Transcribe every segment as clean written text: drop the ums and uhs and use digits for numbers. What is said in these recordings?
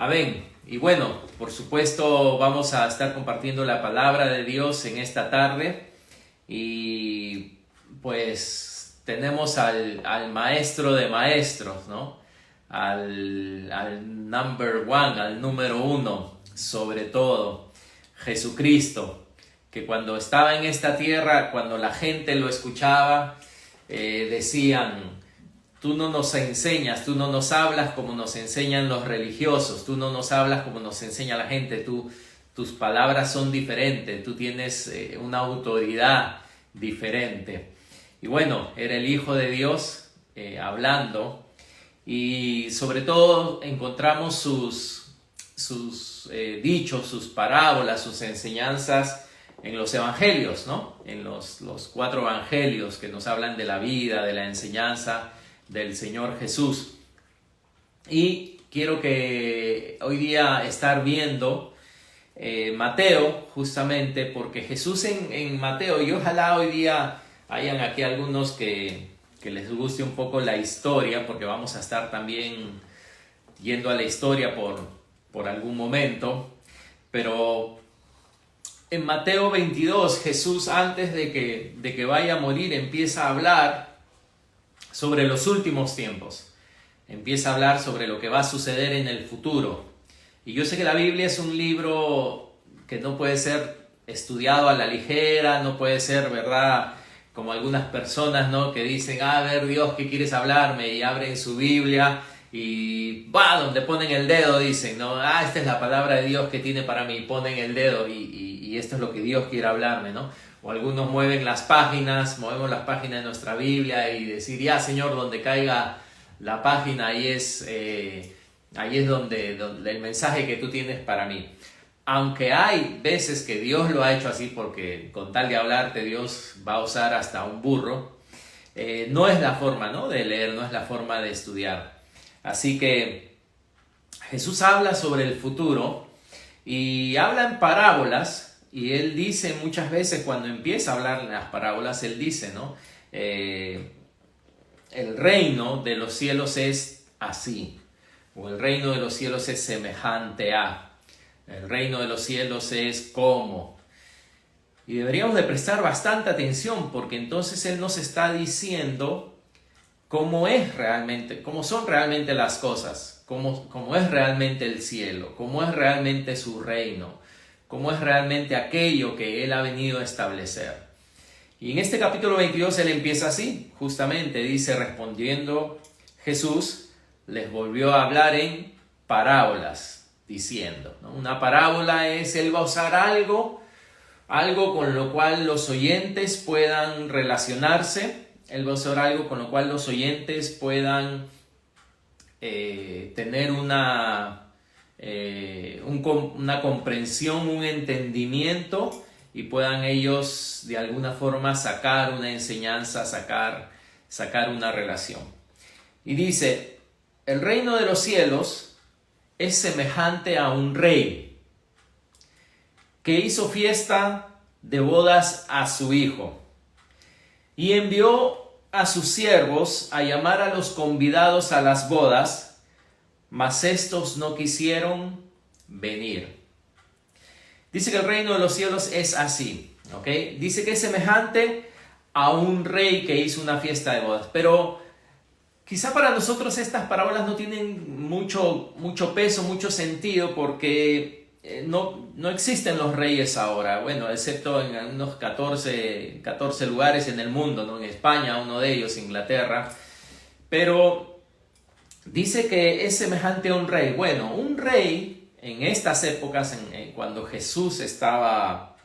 Amén. Y bueno, por supuesto vamos a estar compartiendo la palabra de Dios en esta tarde y pues tenemos al maestro de maestros, ¿no? Al number one, al número uno, sobre todo, Jesucristo, que cuando estaba en esta tierra, cuando la gente lo escuchaba, decían: tú no nos enseñas, tú no nos hablas como nos enseñan los religiosos, tú no nos hablas como nos enseña la gente, tus palabras son diferentes, tú tienes una autoridad diferente. Y bueno, era el Hijo de Dios hablando, y sobre todo encontramos sus dichos, sus parábolas, sus enseñanzas en los evangelios, ¿no? En los 4 evangelios que nos hablan de la vida, de la enseñanza del Señor Jesús. Y quiero que hoy día estar viendo Mateo, justamente porque Jesús en Mateo, y ojalá hoy día hayan aquí algunos que les guste un poco la historia, porque vamos a estar también yendo a la historia por algún momento. Pero en Mateo 22, Jesús, antes de que vaya a morir, empieza a hablar sobre los últimos tiempos. Empieza a hablar sobre lo que va a suceder en el futuro. Y yo sé que la Biblia es un libro que no puede ser estudiado a la ligera, no puede ser, ¿verdad?, como algunas personas, ¿no?, que dicen: a ver, Dios, ¿qué quieres hablarme? Y abren su Biblia y va donde ponen el dedo, dicen, ¿no? Esta es la palabra de Dios que tiene para mí, ponen el dedo y esto es lo que Dios quiere hablarme, ¿no? O algunos movemos las páginas de nuestra Biblia y decir: ya, Señor, donde caiga la página, ahí es donde el mensaje que tú tienes para mí. Aunque hay veces que Dios lo ha hecho así, porque con tal de hablarte Dios va a usar hasta un burro, no es la forma, ¿no?, de leer, no es la forma de estudiar. Así que Jesús habla sobre el futuro y habla en parábolas, y él dice muchas veces, cuando empieza a hablar en las parábolas, él dice, ¿no?, el reino de los cielos es así, o el reino de los cielos es semejante a, el reino de los cielos es como. Y deberíamos de prestar bastante atención, porque entonces él nos está diciendo cómo son realmente las cosas, cómo es realmente el cielo, cómo es realmente su reino, cómo es realmente aquello que él ha venido a establecer. Y en este capítulo 22 él empieza así, justamente dice: respondiendo Jesús, les volvió a hablar en parábolas, diciendo, ¿no? Una parábola es, él va a usar algo con lo cual los oyentes puedan relacionarse, él va a usar algo con lo cual los oyentes puedan tener una comprensión, un entendimiento, y puedan ellos de alguna forma sacar una enseñanza, sacar una relación. Y dice: el reino de los cielos es semejante a un rey que hizo fiesta de bodas a su hijo y envió a sus siervos a llamar a los convidados a las bodas, mas estos no quisieron venir. Dice que el reino de los cielos es así, ¿ok? Dice que es semejante a un rey que hizo una fiesta de bodas, pero quizá para nosotros estas parábolas no tienen mucho peso, mucho sentido, porque no existen los reyes ahora, bueno, excepto en unos 14 lugares en el mundo, ¿no? En España, uno de ellos, Inglaterra. Pero dice que es semejante a un rey. Bueno, un rey en estas épocas, cuando Jesús estaba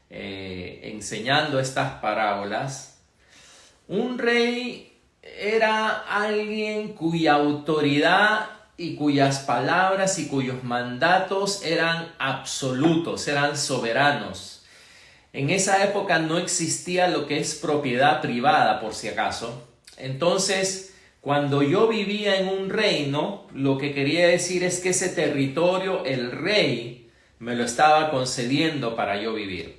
enseñando estas parábolas, un rey era alguien cuya autoridad y cuyas palabras y cuyos mandatos eran absolutos, eran soberanos. En esa época no existía lo que es propiedad privada, por si acaso. Entonces, cuando yo vivía en un reino, lo que quería decir es que ese territorio, el rey, me lo estaba concediendo para yo vivir.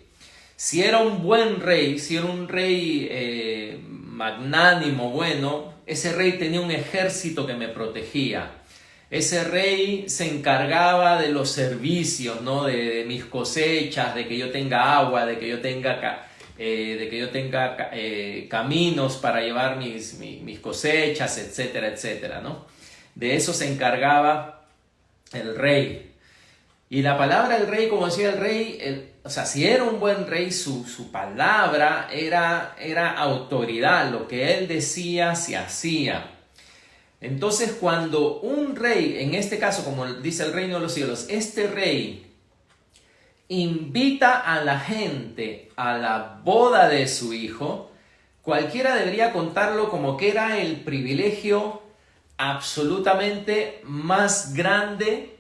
Si era un buen rey, si era un rey magnánimo, bueno, ese rey tenía un ejército que me protegía. Ese rey se encargaba de los servicios, ¿no? De mis cosechas, de que yo tenga agua, de que yo tenga caminos para llevar mis cosechas, etcétera, etcétera, ¿no? De eso se encargaba el rey. Y la palabra del rey, como decía el rey, o sea, si era un buen rey, su palabra era autoridad. Lo que él decía se hacía. Entonces, cuando un rey, en este caso, como dice el reino de los cielos, este rey invita a la gente a la boda de su hijo, cualquiera debería contarlo como que era el privilegio absolutamente más grande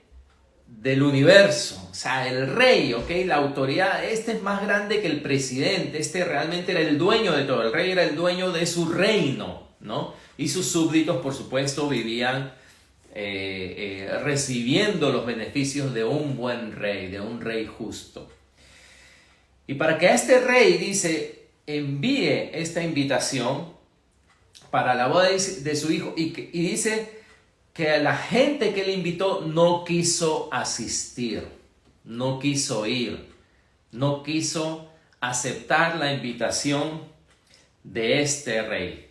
del universo. O sea, el rey, ¿ok? La autoridad, este es más grande que el presidente, este realmente era el dueño de todo, el rey era el dueño de su reino, ¿no? Y sus súbditos, por supuesto, vivían recibiendo los beneficios de un buen rey, de un rey justo. Y para que este rey, dice, envíe esta invitación para la boda de su hijo, y dice que la gente que le invitó no quiso asistir, no quiso ir, no quiso aceptar la invitación de este rey.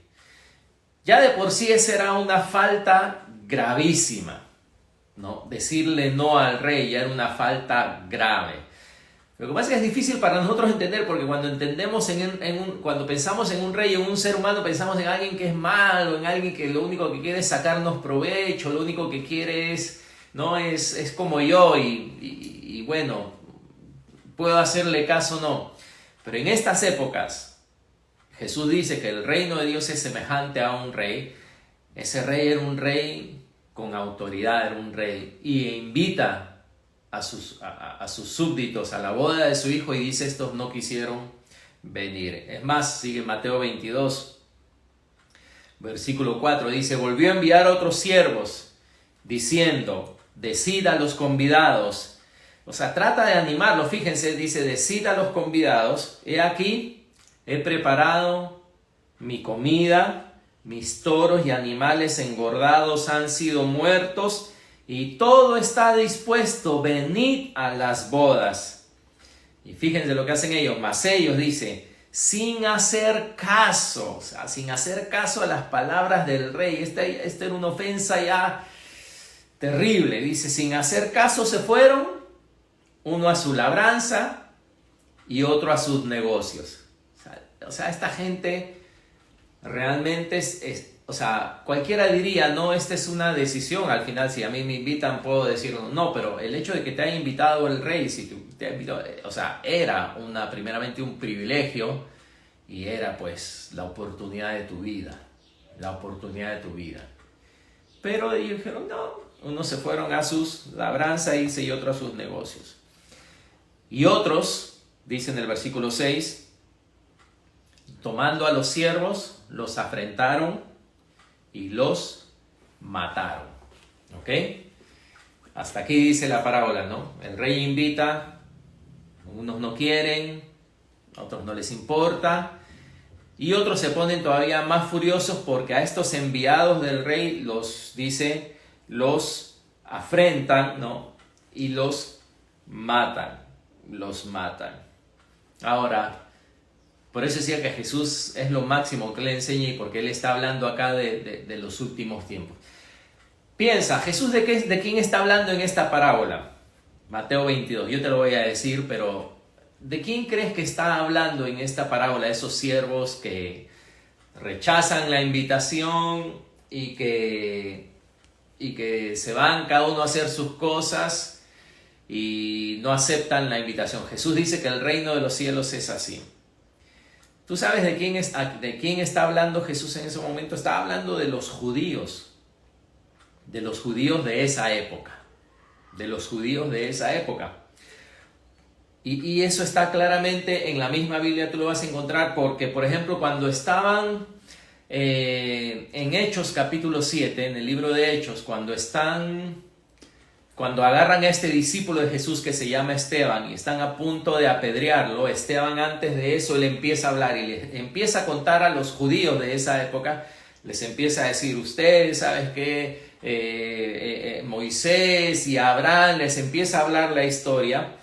Ya de por sí esa era una falta gravísima, ¿no? Decirle no al rey ya era una falta grave. Lo que pasa es que es difícil para nosotros entender, porque cuando entendemos cuando pensamos en un rey, en un ser humano, pensamos en alguien que es malo, en alguien que lo único que quiere es sacarnos provecho, lo único que quiere es como yo y bueno, puedo hacerle caso o no. Pero en estas épocas, Jesús dice que el reino de Dios es semejante a un rey. Ese rey era un rey con autoridad, era un rey, y invita a sus súbditos a la boda de su hijo, y dice, estos no quisieron venir. Es más, sigue Mateo 22, versículo 4, dice, volvió a enviar otros siervos, diciendo, decid a los convidados. O sea, trata de animarlos, fíjense, dice, decid a los convidados, he aquí, he preparado mi comida, mis toros y animales engordados han sido muertos, y todo está dispuesto, venid a las bodas. Y fíjense lo que hacen ellos, mas ellos, dice, sin hacer caso, o sea, sin hacer caso a las palabras del rey. Esta era una ofensa ya terrible, dice, sin hacer caso se fueron, uno a su labranza y otro a sus negocios. O sea, esta gente realmente o sea, cualquiera diría, no, esta es una decisión. Al final, si a mí me invitan, puedo decir no, pero el hecho de que te haya invitado el rey, si te ha invitado, o sea, era primeramente un privilegio, y era pues la oportunidad de tu vida, la oportunidad de tu vida. Pero ellos dijeron no, unos se fueron a sus labranzas y otros a sus negocios. Y otros, dice en el versículo 6, tomando a los siervos, los afrentaron y los mataron. ¿Ok? Hasta aquí dice la parábola, ¿no? El rey invita, unos no quieren, otros no les importa, y otros se ponen todavía más furiosos porque a estos enviados del rey los afrentan, ¿no? Y los matan. Ahora, por eso decía que Jesús es lo máximo que le enseña, y porque Él está hablando acá de los últimos tiempos. Piensa, Jesús ¿de quién está hablando en esta parábola? Mateo 22, yo te lo voy a decir, pero ¿de quién crees que está hablando en esta parábola? Esos siervos que rechazan la invitación y que se van cada uno a hacer sus cosas y no aceptan la invitación. Jesús dice que el reino de los cielos es así. ¿Tú sabes de quién está hablando Jesús en ese momento? Está hablando de los judíos de esa época, Y eso está claramente en la misma Biblia, tú lo vas a encontrar, porque, por ejemplo, cuando estaban en Hechos capítulo 7, en el libro de Hechos, cuando agarran a este discípulo de Jesús que se llama Esteban y están a punto de apedrearlo, Esteban antes de eso él empieza a hablar y les empieza a contar a los judíos de esa época, les empieza a decir, ustedes, ¿sabes qué? Moisés y Abraham, les empieza a hablar la historia.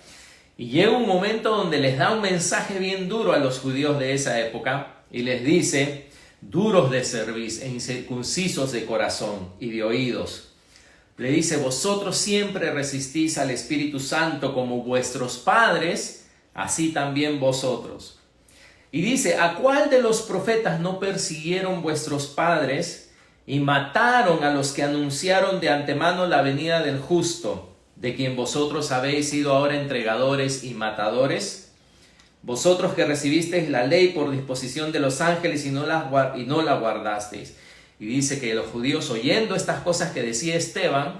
Y llega un momento donde les da un mensaje bien duro a los judíos de esa época y les dice: duros de cerviz e incircuncisos de corazón y de oídos. Le dice: vosotros siempre resistís al Espíritu Santo como vuestros padres, así también vosotros. Y dice: ¿a cuál de los profetas no persiguieron vuestros padres y mataron a los que anunciaron de antemano la venida del justo, de quien vosotros habéis sido ahora entregadores y matadores? Vosotros que recibisteis la ley por disposición de los ángeles y no la guardasteis. Y dice que los judíos, oyendo estas cosas que decía Esteban,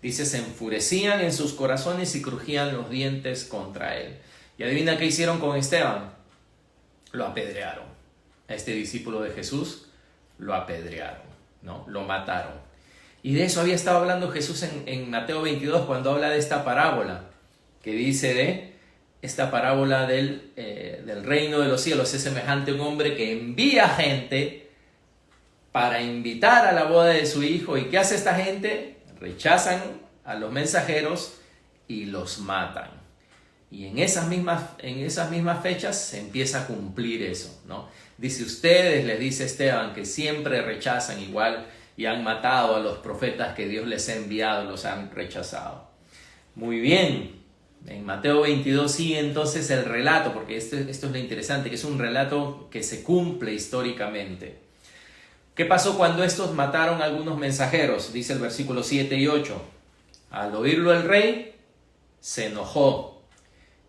dice, se enfurecían en sus corazones y crujían los dientes contra él. Y adivina qué hicieron con Esteban. Lo apedrearon. A este discípulo de Jesús lo apedrearon, ¿no? Lo mataron. Y de eso había estado hablando Jesús en Mateo 22 cuando habla de esta parábola, que dice de esta parábola del reino de los cielos. Es semejante a un hombre que envía gente para invitar a la boda de su hijo. ¿Y qué hace esta gente? Rechazan a los mensajeros y los matan. Y en esas mismas fechas se empieza a cumplir eso, ¿no? Dice: ustedes, les dice Esteban, que siempre rechazan igual y han matado a los profetas que Dios les ha enviado, los han rechazado. Muy bien, en Mateo 22 sigue entonces el relato, porque esto es lo interesante, que es un relato que se cumple históricamente. ¿Qué pasó cuando estos mataron a algunos mensajeros? Dice el versículo 7 y 8. Al oírlo el rey se enojó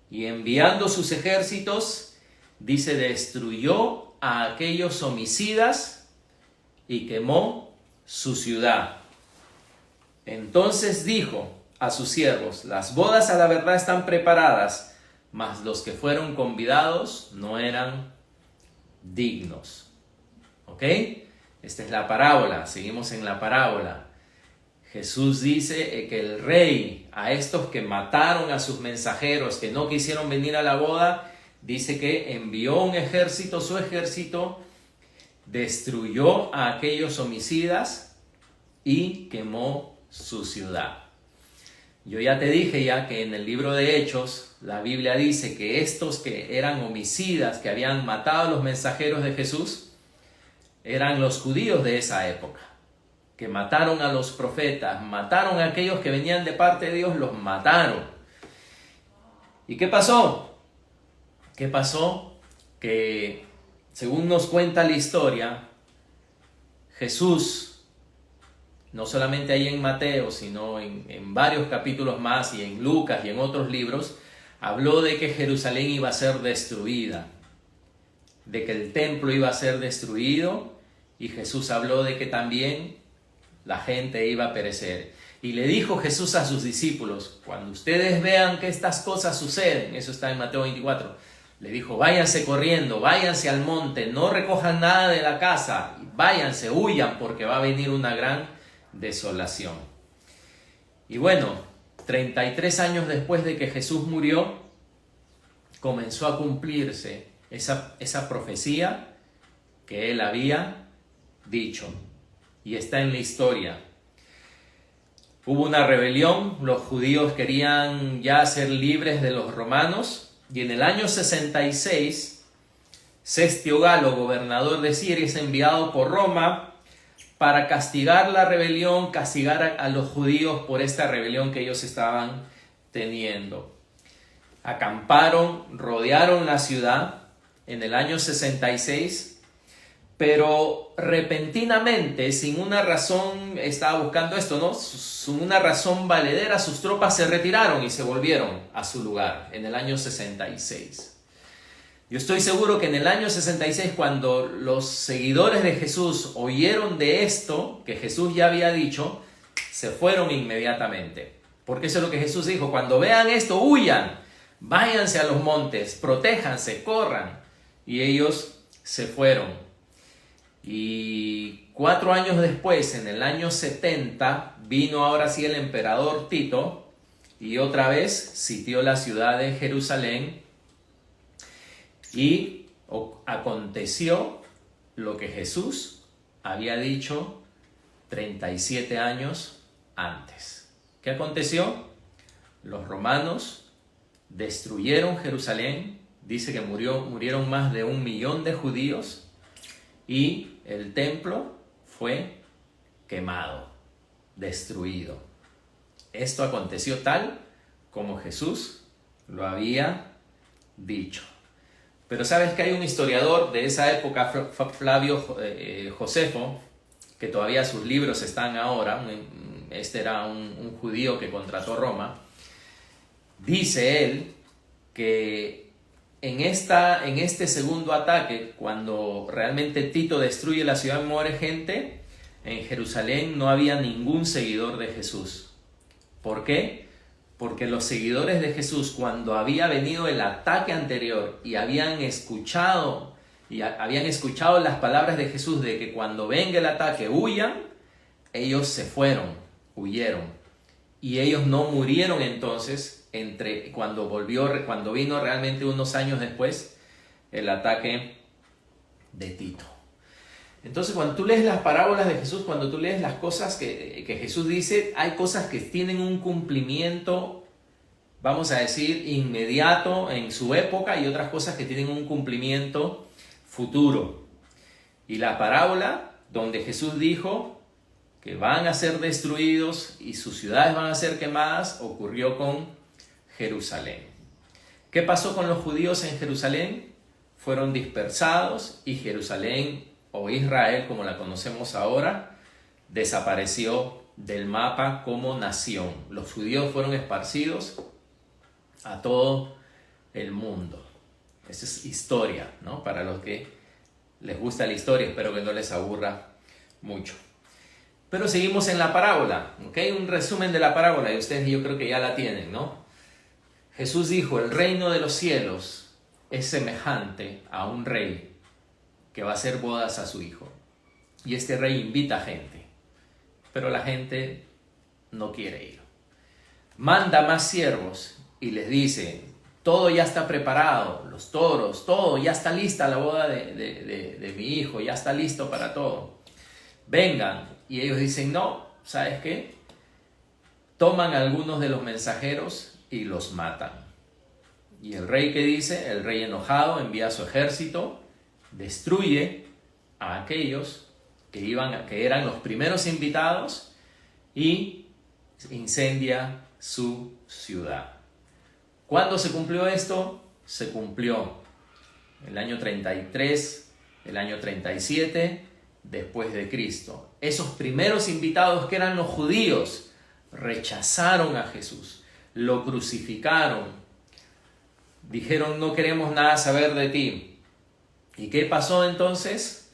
y enviando sus ejércitos, dice, destruyó a aquellos homicidas y quemó su ciudad. Entonces dijo a sus siervos: las bodas a la verdad están preparadas, mas los que fueron convidados no eran dignos. ¿Ok? Esta es la parábola, seguimos en la parábola. Jesús dice que el rey, a estos que mataron a sus mensajeros, que no quisieron venir a la boda, dice que envió un ejército, su ejército, destruyó a aquellos homicidas y quemó su ciudad. Yo ya te dije que en el libro de Hechos, la Biblia dice que estos que eran homicidas, que habían matado a los mensajeros de Jesús, eran los judíos de esa época, que mataron a los profetas, mataron a aquellos que venían de parte de Dios, los mataron. ¿Y qué pasó? ¿Qué pasó? Que, según nos cuenta la historia, Jesús, no solamente ahí en Mateo, sino en varios capítulos más, y en Lucas y en otros libros, habló de que Jerusalén iba a ser destruida, de que el templo iba a ser destruido, y Jesús habló de que también la gente iba a perecer. Y le dijo Jesús a sus discípulos: cuando ustedes vean que estas cosas suceden, eso está en Mateo 24, le dijo: váyanse corriendo, váyanse al monte, no recojan nada de la casa, váyanse, huyan, porque va a venir una gran desolación. Y bueno, 33 años después de que Jesús murió, comenzó a cumplirse esa profecía que él había dicho. Y está en la historia. Hubo una rebelión, los judíos querían ya ser libres de los romanos, y en el año 66, Cestio Galo, gobernador de Siria, es enviado por Roma para castigar la rebelión, castigar a los judíos por esta rebelión que ellos estaban teniendo. Acamparon, rodearon la ciudad en el año 66, pero repentinamente, sin una razón, estaba buscando esto, ¿no? Sin una razón valedera, sus tropas se retiraron y se volvieron a su lugar en el año 66. Yo estoy seguro que en el año 66, cuando los seguidores de Jesús oyeron de esto, que Jesús ya había dicho, se fueron inmediatamente. Porque eso es lo que Jesús dijo: cuando vean esto, huyan, váyanse a los montes, protéjanse, corran. Y ellos se fueron. Y 4 años después, en el año 70, vino ahora sí el emperador Tito y otra vez sitió la ciudad de Jerusalén, y aconteció lo que Jesús había dicho 37 años antes. ¿Qué aconteció? Los romanos destruyeron Jerusalén. Dice que murieron más de 1 millón de judíos y el templo fue quemado, destruido. Esto aconteció tal como Jesús lo había dicho. Pero sabes que hay un historiador de esa época, Flavio Josefo, que todavía sus libros están ahora. Este era un judío que contrató Roma. Dice él que en este segundo ataque, cuando realmente Tito destruye la ciudad y muere gente, en Jerusalén no había ningún seguidor de Jesús. ¿Por qué? Porque los seguidores de Jesús, cuando había venido el ataque anterior y habían escuchado las palabras de Jesús de que cuando venga el ataque huyan, ellos se fueron, huyeron. Y ellos no murieron entonces cuando vino realmente unos años después el ataque de Tito. Entonces, cuando tú lees las parábolas de Jesús, cuando tú lees las cosas que Jesús dice, hay cosas que tienen un cumplimiento, vamos a decir, inmediato en su época y otras cosas que tienen un cumplimiento futuro. Y la parábola donde Jesús dijo que van a ser destruidos y sus ciudades van a ser quemadas, ocurrió con Jerusalén. ¿Qué pasó con los judíos en Jerusalén? Fueron dispersados y Jerusalén, o Israel como la conocemos ahora, desapareció del mapa como nación. Los judíos fueron esparcidos a todo el mundo. Esa es historia, ¿no? Para los que les gusta la historia, espero que no les aburra mucho. Pero seguimos en la parábola, ¿ok? Un resumen de la parábola, y ustedes yo creo que ya la tienen, ¿no? Jesús dijo, el reino de los cielos es semejante a un rey que va a hacer bodas a su hijo. Y este rey invita a gente, pero la gente no quiere ir. Manda más siervos y les dice, todo ya está preparado, los toros, todo, ya está lista la boda de mi hijo, ya está listo para todo. Vengan. Y ellos dicen, no, ¿sabes qué? Toman algunos de los mensajeros y los matan. Y el rey, ¿qué dice? El rey enojado envía a su ejército, destruye a aquellos que eran los primeros invitados y incendia su ciudad. ¿Cuándo se cumplió esto? Se cumplió el año 33, el año 37 después de Cristo. Esos primeros invitados, que eran los judíos, rechazaron a Jesús, lo crucificaron, dijeron, no queremos nada saber de ti. ¿Y qué pasó entonces?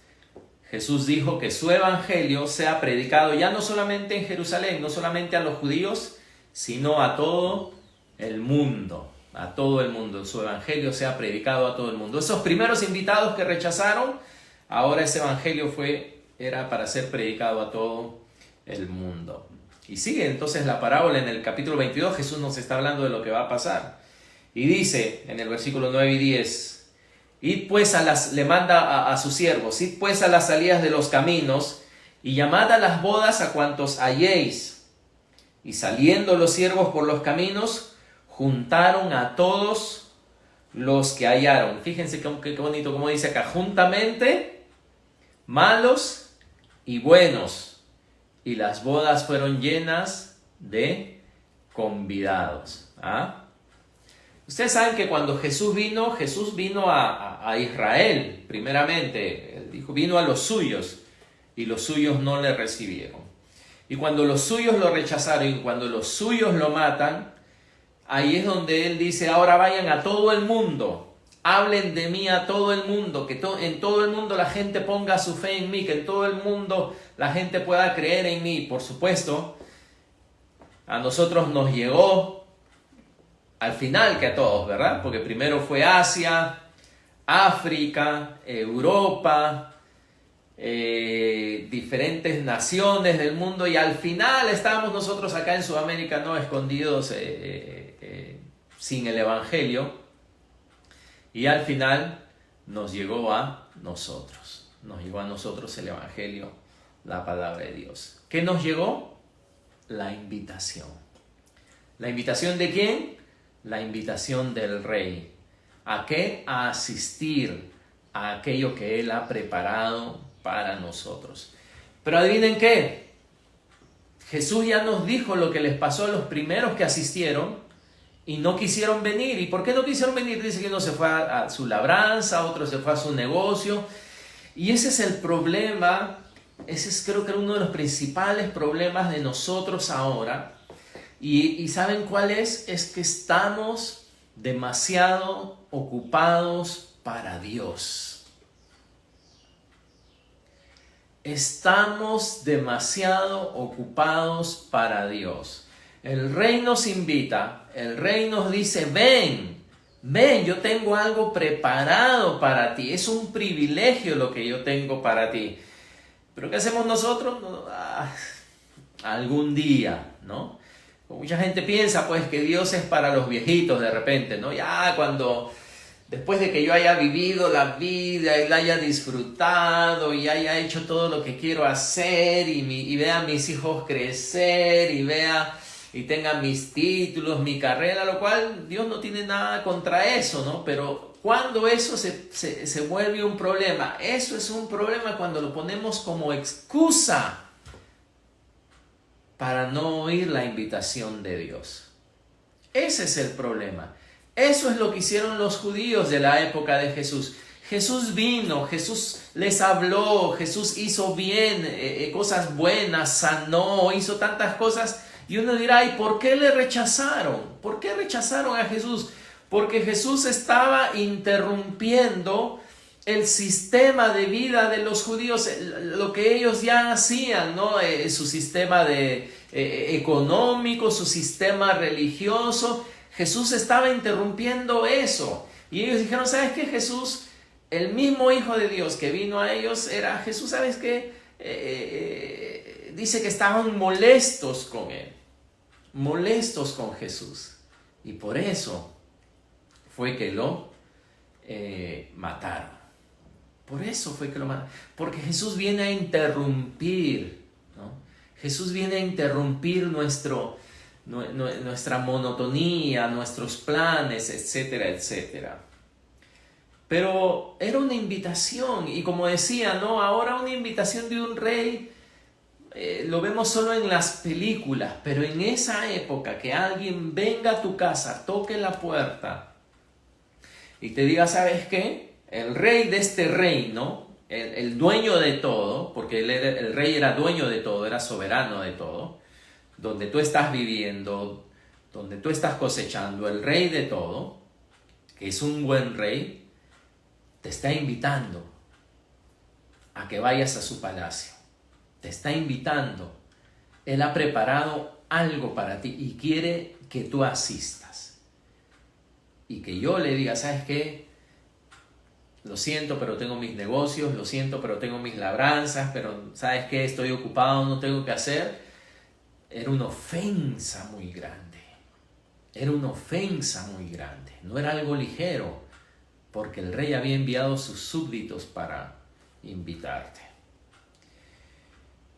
Jesús dijo que su evangelio sea predicado ya no solamente en Jerusalén, no solamente a los judíos, sino a todo el mundo. A todo el mundo. Su evangelio sea predicado a todo el mundo. Esos primeros invitados que rechazaron, ahora ese evangelio era para ser predicado a todo el mundo. Y sigue entonces la parábola en el capítulo 22. Jesús nos está hablando de lo que va a pasar. Y dice en el versículo 9 y 10, id pues le manda a sus siervos, id pues a las salidas de los caminos y llamad a las bodas a cuantos halléis. Y saliendo los siervos por los caminos, juntaron a todos los que hallaron. Fíjense qué bonito como dice acá, juntamente malos y buenos. Y las bodas fueron llenas de convidados. Ustedes saben que cuando Jesús vino a Israel, primeramente. Él dijo, vino a los suyos y los suyos no le recibieron. Y cuando los suyos lo rechazaron y cuando los suyos lo matan, ahí es donde Él dice, ahora vayan a todo el mundo, hablen de mí a todo el mundo, que en todo el mundo la gente ponga su fe en mí, que en todo el mundo la gente pueda creer en mí. Por supuesto, a nosotros nos llegó al final que a todos, ¿verdad? Porque primero fue Asia, África, Europa, diferentes naciones del mundo, y al final estábamos nosotros acá en Sudamérica, ¿no? Escondidos sin el Evangelio, y al final nos llegó a nosotros el Evangelio la palabra de Dios. ¿Qué nos llegó? La invitación. ¿La invitación de quién? La invitación del Rey. ¿A qué? A asistir a aquello que Él ha preparado para nosotros. Pero adivinen qué, Jesús ya nos dijo lo que les pasó a los primeros que asistieron y no quisieron venir. ¿Y por qué no quisieron venir? Dice que uno se fue a su labranza, otro se fue a su negocio. Y ese es el problema, ese es creo que uno de los principales problemas de nosotros ahora. ¿Y saben cuál es? Es que estamos demasiado ocupados para Dios. Estamos demasiado ocupados para Dios. El Rey nos invita, el Rey nos dice, ven, yo tengo algo preparado para ti. Es un privilegio lo que yo tengo para ti. Pero ¿qué hacemos nosotros? Algún día, ¿no? Mucha gente piensa pues que Dios es para los viejitos de repente, ¿no? Ya después de que yo haya vivido la vida y la haya disfrutado y haya hecho todo lo que quiero hacer y vea a mis hijos crecer y tenga mis títulos, mi carrera, lo cual Dios no tiene nada contra eso, ¿no? Pero cuando eso se vuelve un problema, eso es un problema cuando lo ponemos como excusa para no oír la invitación de Dios. Ese es el problema. Eso es lo que hicieron los judíos de la época de Jesús. Jesús vino, Jesús les habló, Jesús hizo bien, cosas buenas, sanó, hizo tantas cosas. Y uno dirá, ¿y por qué le rechazaron? ¿Por qué rechazaron a Jesús? Porque Jesús estaba interrumpiendo el sistema de vida de los judíos, lo que ellos ya hacían, ¿no? Su sistema económico, su sistema religioso. Jesús estaba interrumpiendo eso. Y ellos dijeron, ¿sabes qué? Jesús, el mismo Hijo de Dios que vino a ellos, era Jesús, ¿sabes qué? Dice que estaban molestos con Él. Molestos con Jesús. Y por eso fue que lo mataron. Por eso fue que lo mataron. Porque Jesús viene a interrumpir, ¿no? Jesús viene a interrumpir nuestra monotonía, nuestros planes, etcétera, etcétera. Pero era una invitación, y como decía, ¿no? Ahora una invitación de un rey lo vemos solo en las películas, pero en esa época que alguien venga a tu casa, toque la puerta y te diga, ¿sabes qué? El rey de este reino, el dueño de todo, porque el rey era dueño de todo, era soberano de todo, donde tú estás viviendo, donde tú estás cosechando, el rey de todo, que es un buen rey, te está invitando a que vayas a su palacio. Te está invitando. Él ha preparado algo para ti y quiere que tú asistas. Y que yo le diga, ¿sabes qué? Lo siento, pero tengo mis negocios, lo siento, pero tengo mis labranzas, pero ¿sabes qué? Estoy ocupado, no tengo que hacer. Era una ofensa muy grande. Era una ofensa muy grande. No era algo ligero, porque el rey había enviado a sus súbditos para invitarte.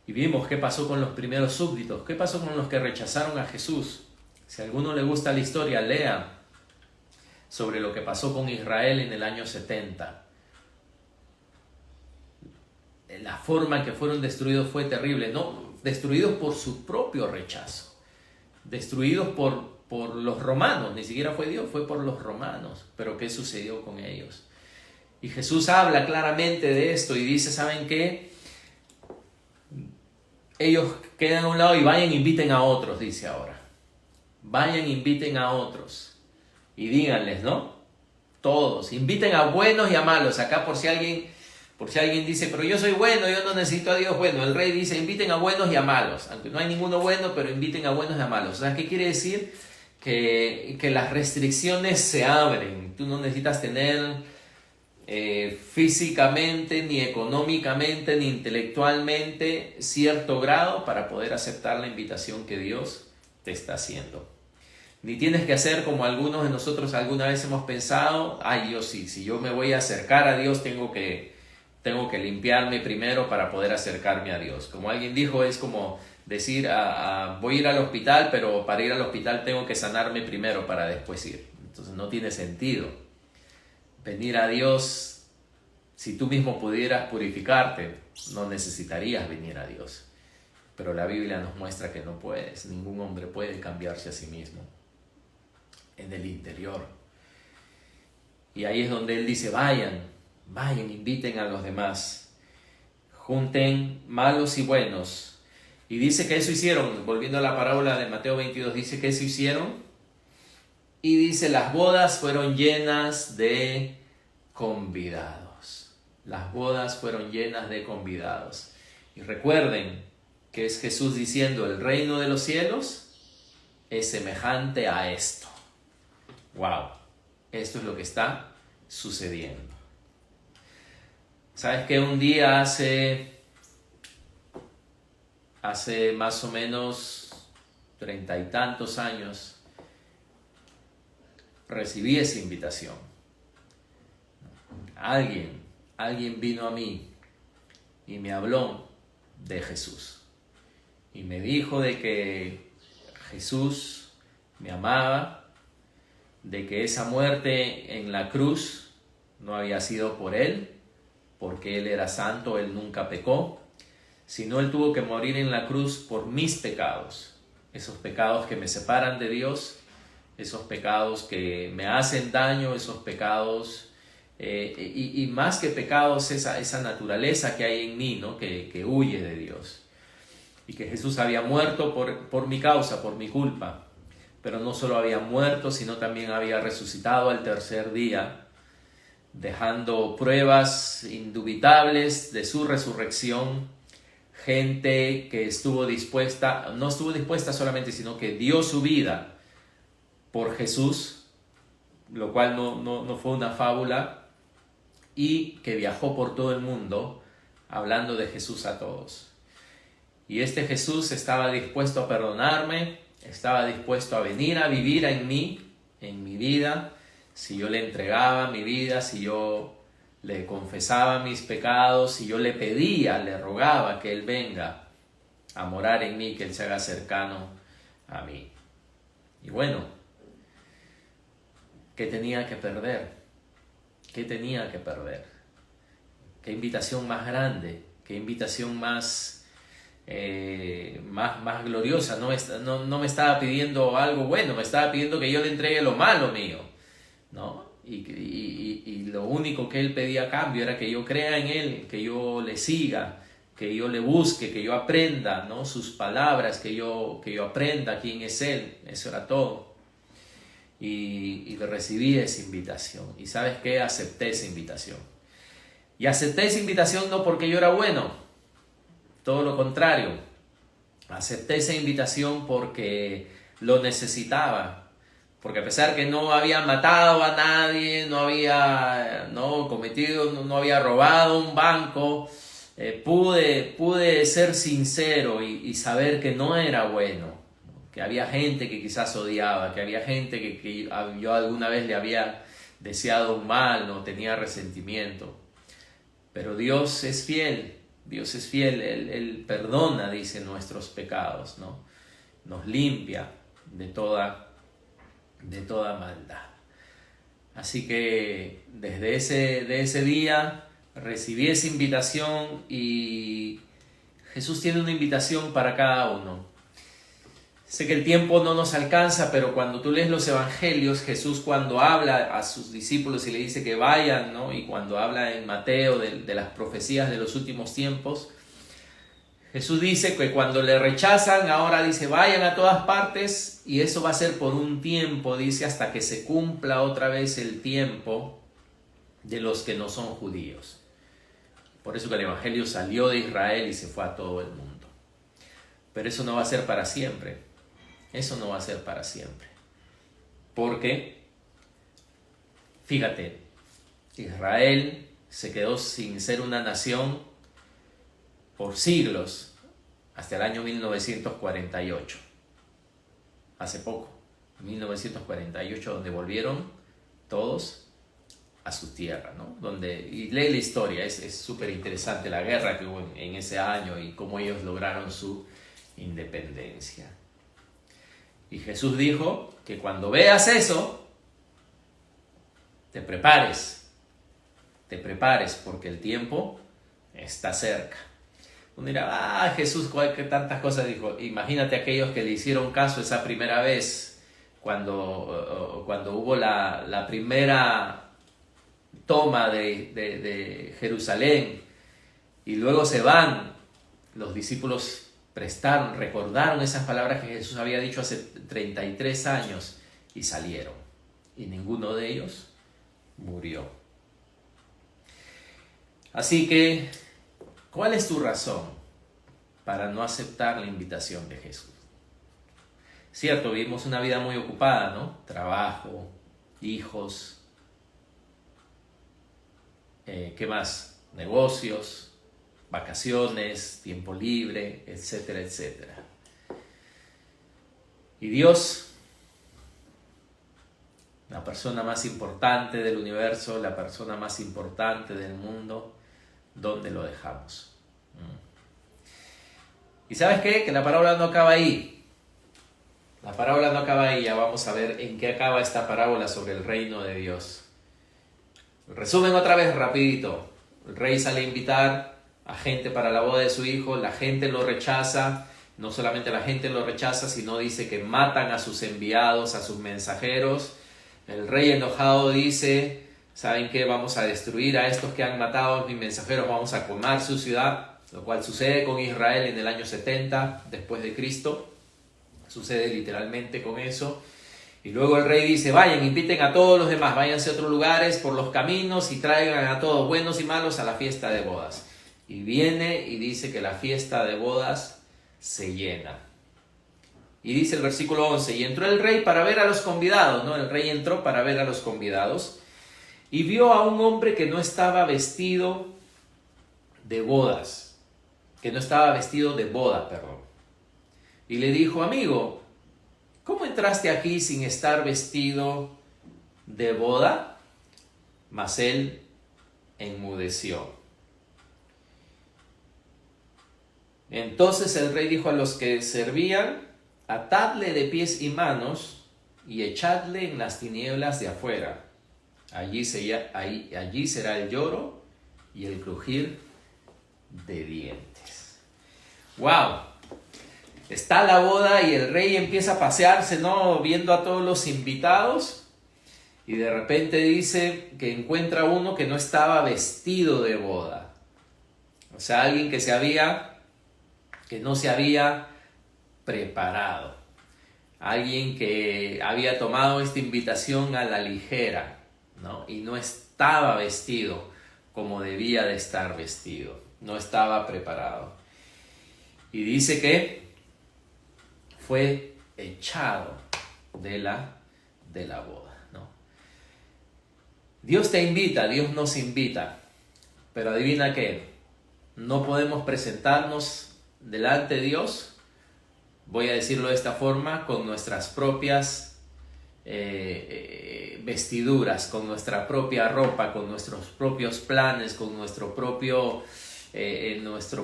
Y vimos qué pasó con los primeros súbditos, qué pasó con los que rechazaron a Jesús. Si a alguno le gusta la historia, lea sobre lo que pasó con Israel en el año 70. La forma en que fueron destruidos fue terrible, no, destruidos por su propio rechazo, destruidos por los romanos, ni siquiera fue Dios, fue por los romanos. Pero ¿qué sucedió con ellos? Y Jesús habla claramente de esto y dice, ¿saben qué? Ellos quedan a un lado y vayan e inviten a otros, dice ahora. Vayan e inviten a otros. Y díganles, ¿no? Todos, inviten a buenos y a malos. Acá por si alguien dice, pero yo soy bueno, yo no necesito a Dios. Bueno, el rey dice, inviten a buenos y a malos. Aunque no hay ninguno bueno, pero inviten a buenos y a malos. O sea, ¿qué quiere decir? Que las restricciones se abren. Tú no necesitas tener físicamente, ni económicamente, ni intelectualmente cierto grado para poder aceptar la invitación que Dios te está haciendo. Ni tienes que hacer como algunos de nosotros alguna vez hemos pensado, yo sí, si yo me voy a acercar a Dios tengo que tengo que limpiarme primero para poder acercarme a Dios. Como alguien dijo, es como decir, voy a ir al hospital, pero para ir al hospital tengo que sanarme primero para después ir. Entonces no tiene sentido. Venir a Dios, si tú mismo pudieras purificarte, no necesitarías venir a Dios. Pero la Biblia nos muestra que no puedes. Ningún hombre puede cambiarse a sí mismo en el interior. Y ahí es donde Él dice, vayan, inviten a los demás. Junten malos y buenos. Y dice que eso hicieron, volviendo a la parábola de Mateo 22, dice que eso hicieron. Y dice, las bodas fueron llenas de convidados. Las bodas fueron llenas de convidados. Y recuerden que es Jesús diciendo, el reino de los cielos es semejante a esto. ¡Wow! Esto es lo que está sucediendo. ¿Sabes qué? Un día hace más o menos 30 y tantos años, recibí esa invitación. Alguien vino a mí y me habló de Jesús. Y me dijo de que Jesús me amaba, de que esa muerte en la cruz no había sido por Él, porque Él era santo, Él nunca pecó, sino Él tuvo que morir en la cruz por mis pecados, esos pecados que me separan de Dios, esos pecados que me hacen daño, esos pecados, y más que pecados, esa naturaleza que hay en mí, ¿no? que huye de Dios. Y que Jesús había muerto por mi causa, por mi culpa. Pero no solo había muerto, sino también había resucitado al tercer día, dejando pruebas indubitables de su resurrección. Gente que no estuvo dispuesta solamente, sino que dio su vida por Jesús, lo cual no fue una fábula, y que viajó por todo el mundo hablando de Jesús a todos. Y este Jesús estaba dispuesto a perdonarme, estaba dispuesto a venir a vivir en mí, en mi vida, si yo le entregaba mi vida, si yo le confesaba mis pecados, si yo le pedía, le rogaba que Él venga a morar en mí, que Él se haga cercano a mí. Y bueno, ¿qué tenía que perder? ¿Qué tenía que perder? ¿Qué invitación más grande? ¿Qué invitación más gloriosa? No me estaba pidiendo algo bueno, me estaba pidiendo que yo le entregue lo malo mío, ¿no? Y lo único que Él pedía a cambio era que yo crea en Él, que yo le siga, que yo le busque, que yo aprenda, ¿no? Sus palabras, que yo aprenda quién es Él. Eso era todo. Y recibí esa invitación. ¿Y sabes qué? Acepté esa invitación. Y acepté esa invitación no porque yo era bueno, todo lo contrario. Acepté esa invitación porque lo necesitaba. Porque a pesar que no había matado a nadie, no había no había robado un banco, pude ser sincero y saber que no era bueno. Que había gente que quizás odiaba, que había gente que yo alguna vez le había deseado un mal, no tenía resentimiento. Pero Dios es fiel, Él perdona, dice, nuestros pecados, ¿no? Nos limpia de toda maldad. Así que desde ese día recibí esa invitación y Jesús tiene una invitación para cada uno. Sé que el tiempo no nos alcanza, pero cuando tú lees los evangelios, Jesús cuando habla a sus discípulos y le dice que vayan, ¿no? Y cuando habla en Mateo de las profecías de los últimos tiempos, Jesús dice que cuando le rechazan, ahora dice vayan a todas partes y eso va a ser por un tiempo, dice, hasta que se cumpla otra vez el tiempo de los que no son judíos. Por eso que el evangelio salió de Israel y se fue a todo el mundo. Pero eso no va a ser para siempre. Eso no va a ser para siempre. Porque, fíjate, Israel se quedó sin ser una nación por siglos, hasta el año 1948. Hace poco, 1948, donde volvieron todos a su tierra, ¿no? Y lee la historia, es súper interesante la guerra que hubo en ese año y cómo ellos lograron su independencia. Y Jesús dijo que cuando veas eso, te prepares porque el tiempo está cerca. Uno dirá, Jesús, ¿qué tantas cosas dijo? Imagínate aquellos que le hicieron caso esa primera vez, cuando hubo la primera toma de Jerusalén, y luego se van. Los discípulos recordaron esas palabras que Jesús había dicho hace 33 años y salieron. Y ninguno de ellos murió. Así que, ¿cuál es tu razón para no aceptar la invitación de Jesús? Cierto, vivimos una vida muy ocupada, ¿no? Trabajo, hijos, ¿qué más? Negocios, vacaciones, tiempo libre, etcétera, etcétera. Y Dios, la persona más importante del universo, la persona más importante del mundo, ¿dónde lo dejamos? ¿Y sabes qué? Que la parábola no acaba ahí. La parábola no acaba ahí. Ya vamos a ver en qué acaba esta parábola sobre el reino de Dios. Resumen otra vez rapidito. El rey sale a invitar a gente para la boda de su hijo. La gente lo rechaza. No solamente la gente lo rechaza, sino dice que matan a sus enviados, a sus mensajeros. El rey enojado dice, ¿saben qué? Vamos a destruir a estos que han matado a mis mensajeros, vamos a quemar su ciudad, lo cual sucede con Israel en el año 70 después de Cristo. Sucede literalmente con eso. Y luego el rey dice, vayan, inviten a todos los demás, váyanse a otros lugares por los caminos y traigan a todos, buenos y malos, a la fiesta de bodas. Y viene y dice que la fiesta de bodas se llena. Y dice el versículo 11, y entró el rey para ver a los convidados, ¿no? El rey entró para ver a los convidados y vio a un hombre que no estaba vestido de bodas, perdón. Y le dijo, amigo, ¿cómo entraste aquí sin estar vestido de boda? Mas él enmudeció. Entonces el rey dijo a los que servían, atadle de pies y manos y echadle en las tinieblas de afuera. Allí será el lloro y el crujir de dientes. ¡Wow! Está la boda y el rey empieza a pasearse, ¿no? Viendo a todos los invitados. Y de repente dice que encuentra uno que no estaba vestido de boda. O sea, alguien que no se había preparado. Alguien que había tomado esta invitación a la ligera, ¿no? Y no estaba vestido como debía de estar vestido. No estaba preparado. Y dice que fue echado de la boda, ¿no? Dios te invita, Dios nos invita. Pero adivina qué, no podemos presentarnos delante de Dios, voy a decirlo de esta forma, con nuestras propias vestiduras, con nuestra propia ropa, con nuestros propios planes, con nuestra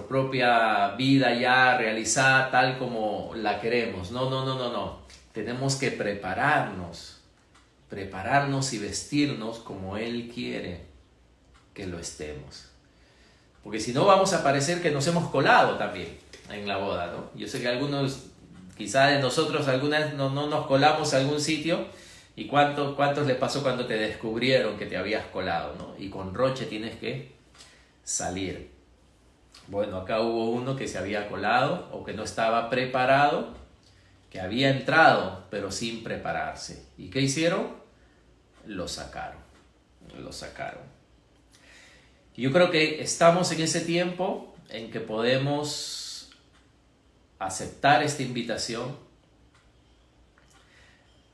propia vida ya realizada tal como la queremos. No. Tenemos que prepararnos y vestirnos como Él quiere que lo estemos. Porque si no vamos a parecer que nos hemos colado también en la boda, ¿no? Yo sé que algunos, quizá de nosotros, algunas no nos colamos a algún sitio. ¿Y cuántos le pasó cuando te descubrieron que te habías colado, ¿no? Y con roche tienes que salir. Bueno, acá hubo uno que se había colado o que no estaba preparado, que había entrado pero sin prepararse. ¿Y qué hicieron? Lo sacaron. Y yo creo que estamos en ese tiempo en que podemos aceptar esta invitación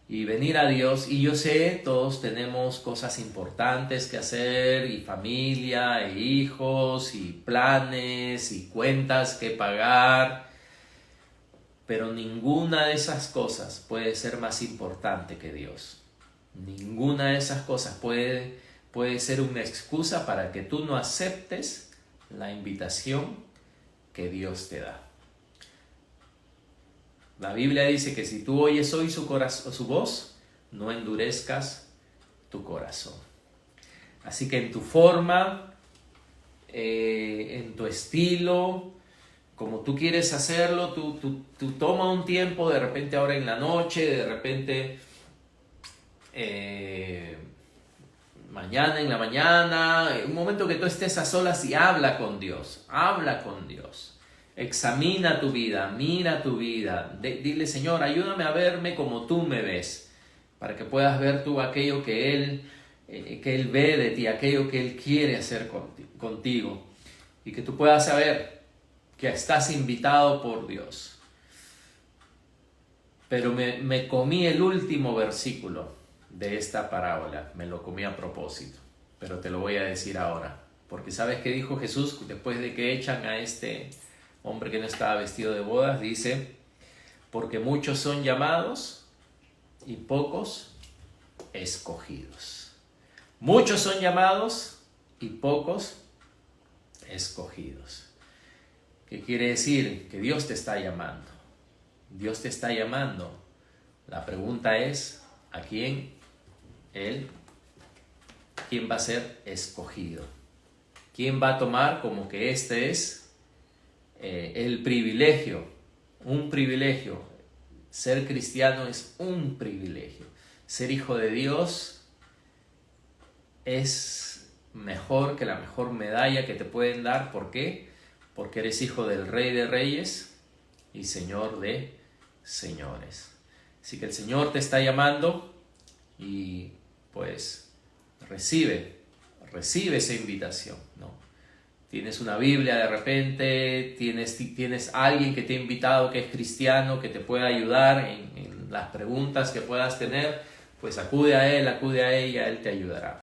y venir a Dios. Y yo sé, todos tenemos cosas importantes que hacer, y familia, e hijos, y planes, y cuentas que pagar, pero ninguna de esas cosas puede ser más importante que Dios. Ninguna de esas cosas puede puede ser una excusa para que tú no aceptes la invitación que Dios te da. La Biblia dice que si tú oyes hoy su voz, no endurezcas tu corazón. Así que en tu forma, en tu estilo, como tú quieres hacerlo, tú toma un tiempo, de repente ahora en la noche, de repente mañana en la mañana, un momento que tú estés a solas y habla con Dios, examina tu vida, mira tu vida, dile: Señor, ayúdame a verme como tú me ves, para que puedas ver tú aquello que Él ve de ti, aquello que Él quiere hacer contigo, y que tú puedas saber que estás invitado por Dios. Pero me comí el último versículo de esta parábola, me lo comí a propósito, pero te lo voy a decir ahora, porque ¿sabes qué dijo Jesús después de que echan a este hombre que no estaba vestido de bodas? Dice: porque muchos son llamados y pocos escogidos. Muchos son llamados y pocos escogidos. ¿Qué quiere decir? Que Dios te está llamando. Dios te está llamando. La pregunta es: ¿a quién va a ser escogido? ¿Quién va a tomar como que este es el privilegio? Un privilegio. Ser cristiano es un privilegio. Ser hijo de Dios es mejor que la mejor medalla que te pueden dar. ¿Por qué? Porque eres hijo del Rey de Reyes y Señor de Señores. Así que el Señor te está llamando y pues recibe esa invitación, ¿no? Tienes una Biblia de repente, tienes alguien que te ha invitado que es cristiano, que te pueda ayudar en las preguntas que puedas tener, pues acude a él, acude a ella, él te ayudará.